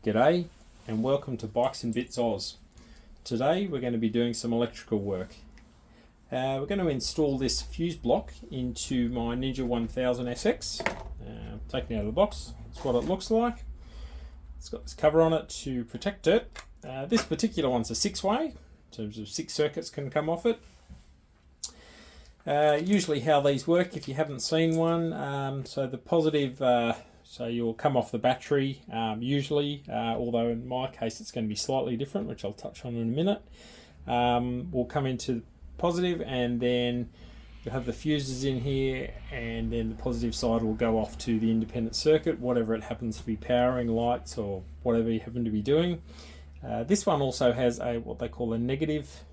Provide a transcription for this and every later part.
G'day and welcome to Bikes and Bits Oz. Today we're going to be doing some electrical work. We're going to install this fuse block into my Ninja 1000 SX. Taking it out of the box, that's what it looks like. It's got this cover on it to protect it. This particular one's a 6-way, in terms of 6 circuits can come off it. Usually how these work, if you haven't seen one, so the positive, so you'll come off the battery usually, although in my case it's going to be slightly different, which I'll touch on in a minute. We'll come into positive and then you'll have the fuses in here, and then the positive side will go off to the independent circuit, whatever it happens to be powering, lights or whatever you happen to be doing. This one also has a what they call a negative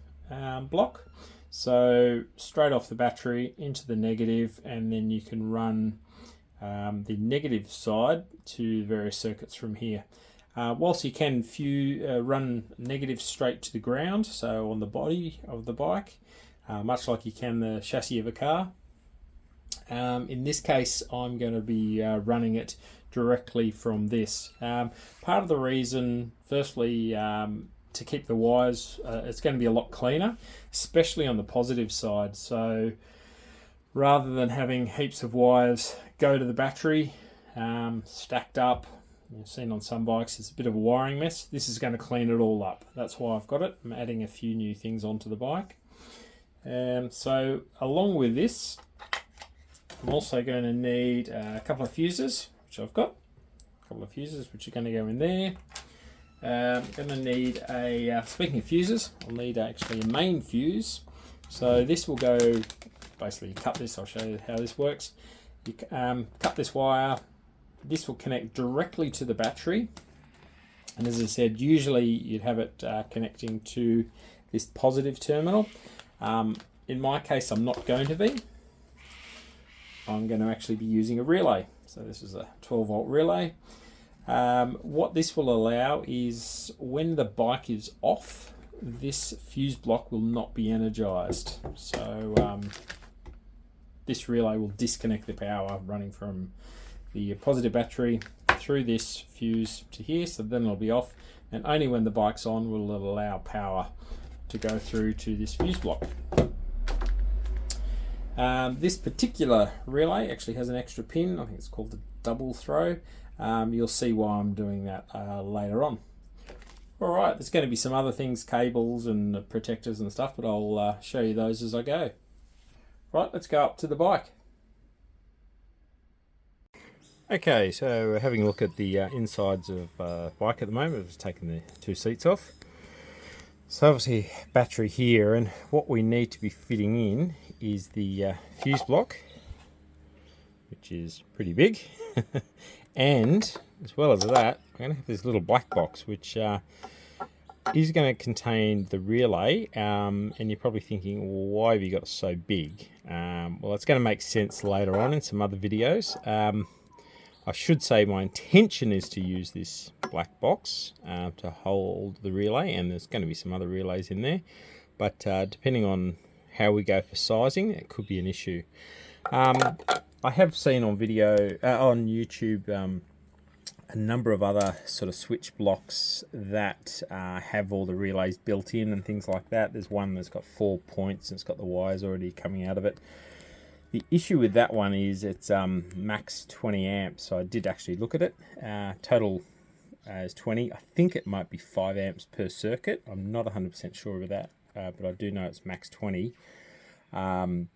block. So straight off the battery into the negative, and then you can run the negative side to various circuits from here. Whilst you can run negative straight to the ground, so on the body of the bike, much like you can the chassis of a car. In this case, I'm going to be running it directly from this. Part of the reason, firstly, to keep the wires, it's going to be a lot cleaner, especially on the positive side. So rather than having heaps of wires go to the battery stacked up, you've seen on some bikes it's a bit of a wiring mess. This is going to clean it all up. That's why I've got it. I'm adding a few new things onto the bike. So along with this, I'm also going to need a couple of fuses, which I've got. A couple of fuses which are going to go in there. I'm going to need a, speaking of fuses, I'll need actually a main fuse. So this will go, basically cut this, I'll show you how this works. You cut this wire, this will connect directly to the battery. And as I said, usually you'd have it connecting to this positive terminal. In my case, I'm not going to be. I'm going to actually be using a relay. So this is a 12-volt relay. What this will allow is when the bike is off, this fuse block will not be energized. So this relay will disconnect the power running from the positive battery through this fuse to here, so then it'll be off, and only when the bike's on will it allow power to go through to this fuse block. This particular relay actually has an extra pin. I think it's called the double throw. You'll see why I'm doing that later on. Alright, there's going to be some other things, cables and protectors and stuff, but I'll show you those as I go. Right, let's go up to the bike. Okay, so we're having a look at the insides of bike at the moment. I've just taken the 2 seats off. So obviously battery here, and what we need to be fitting in is the fuse block, which is pretty big. And as well as that, I'm going to have this little black box which is going to contain the relay, and you're probably thinking, well, why have you got it so big? Well, it's going to make sense later on in some other videos. I should say my intention is to use this black box to hold the relay, and there's going to be some other relays in there, but depending on how we go for sizing, it could be an issue. I have seen on YouTube a number of other sort of switch blocks that have all the relays built in and things like that. There's one that's got 4 points and it's got the wires already coming out of it. The issue with that one is it's max 20 amps, so I did actually look at it. Total is 20. I think it might be 5 amps per circuit. I'm not 100% sure of that, but I do know it's max 20. And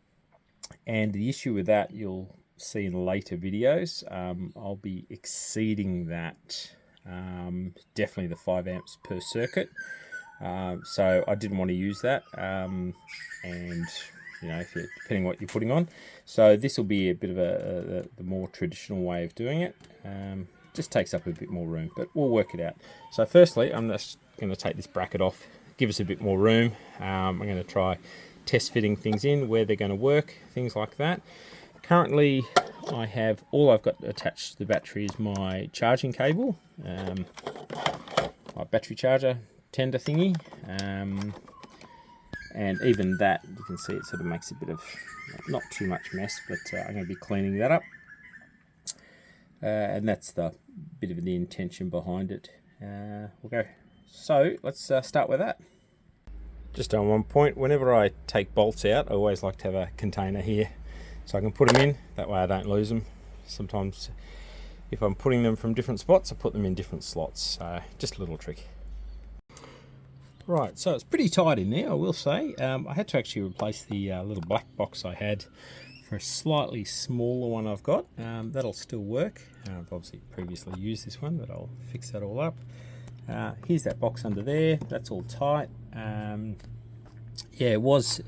the issue with that, you'll see in later videos, I'll be exceeding that, definitely the 5 amps per circuit. So I didn't want to use that, and you know, if depending what you're putting on. So this will be a bit of the more traditional way of doing it. Just takes up a bit more room, but we'll work it out. So firstly, I'm just going to take this bracket off, give us a bit more room. I'm going to try test fitting things in, where they're going to work, things like that. Currently, all I've got attached to the battery is my charging cable, my battery charger tender thingy. And even that, you can see it sort of makes a bit of, not too much mess, but I'm going to be cleaning that up. And that's the bit of the intention behind it. we'll go. So let's start with that. Just on one point, whenever I take bolts out, I always like to have a container here so I can put them in. That way I don't lose them. Sometimes if I'm putting them from different spots, I put them in different slots. So just a little trick. Right, so it's pretty tight in there, I will say. I had to actually replace the little black box I had for a slightly smaller one I've got. That'll still work. I've obviously previously used this one, but I'll fix that all up. Here's that box under there. That's all tight. Yeah, it was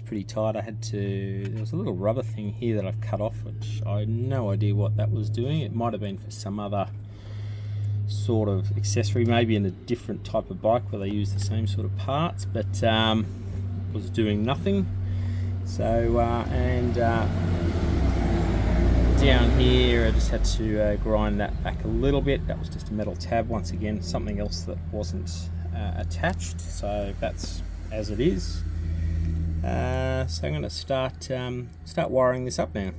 pretty tight. I had to. There was a little rubber thing here that I've cut off, which I had no idea what that was doing. It might have been for some other sort of accessory, maybe in a different type of bike where they use the same sort of parts, but was doing nothing. So down here I just had to grind that back a little bit. That was just a metal tab, once again, something else that wasn't attached, so that's as it is. So I'm going to start wiring this up now.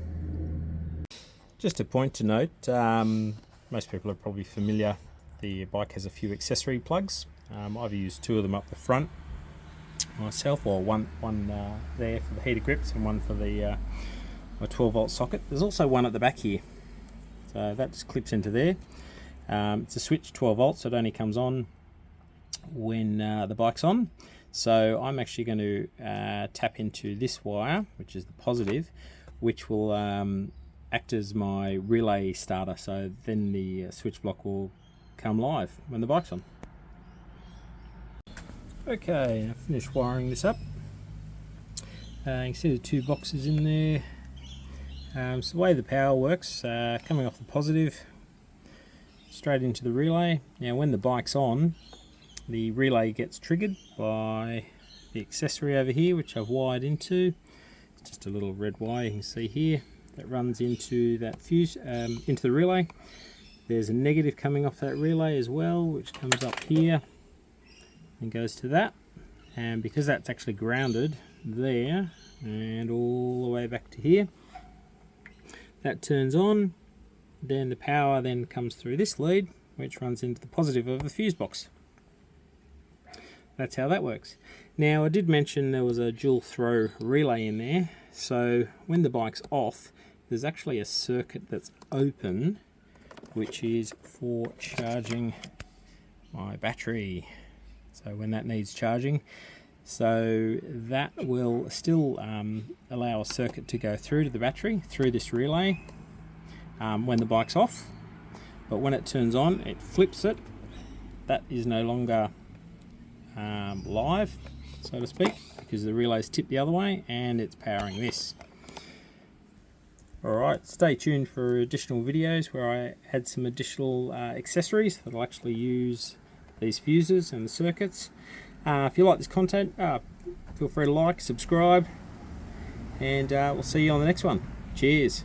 Just a point to note, most people are probably familiar, the bike has a few accessory plugs. I've used two of them up the front myself, or one there for the heater grips and one for the my 12-volt socket. There's also one at the back here, so that just clips into there. It's a switch 12 volts, so it only comes on when the bike's on. So I'm actually going to tap into this wire, which is the positive, which will act as my relay starter, so then the switch block will come live when the bike's on. Okay, I finished wiring this up. You can see the two boxes in there. So the way the power works, coming off the positive, straight into the relay. Now when the bike's on, the relay gets triggered by the accessory over here, which I've wired into. It's just a little red wire you can see here that runs into that fuse, into the relay. There's a negative coming off that relay as well, which comes up here and goes to that. And because that's actually grounded there and all the way back to here, that turns on. Then the power then comes through this lead, which runs into the positive of the fuse box. That's how that works. Now I did mention there was a dual throw relay in there, so when the bike's off, there's actually a circuit that's open, which is for charging my battery. So when that needs charging, so that will still allow a circuit to go through to the battery through this relay when the bike's off, but when it turns on, it flips it. That is no longer live, so to speak, because the relay's tipped the other way and it's powering this. Alright, stay tuned for additional videos where I add some additional accessories that'll actually use these fuses and the circuits. If you like this content, feel free to like, subscribe, and we'll see you on the next one. Cheers.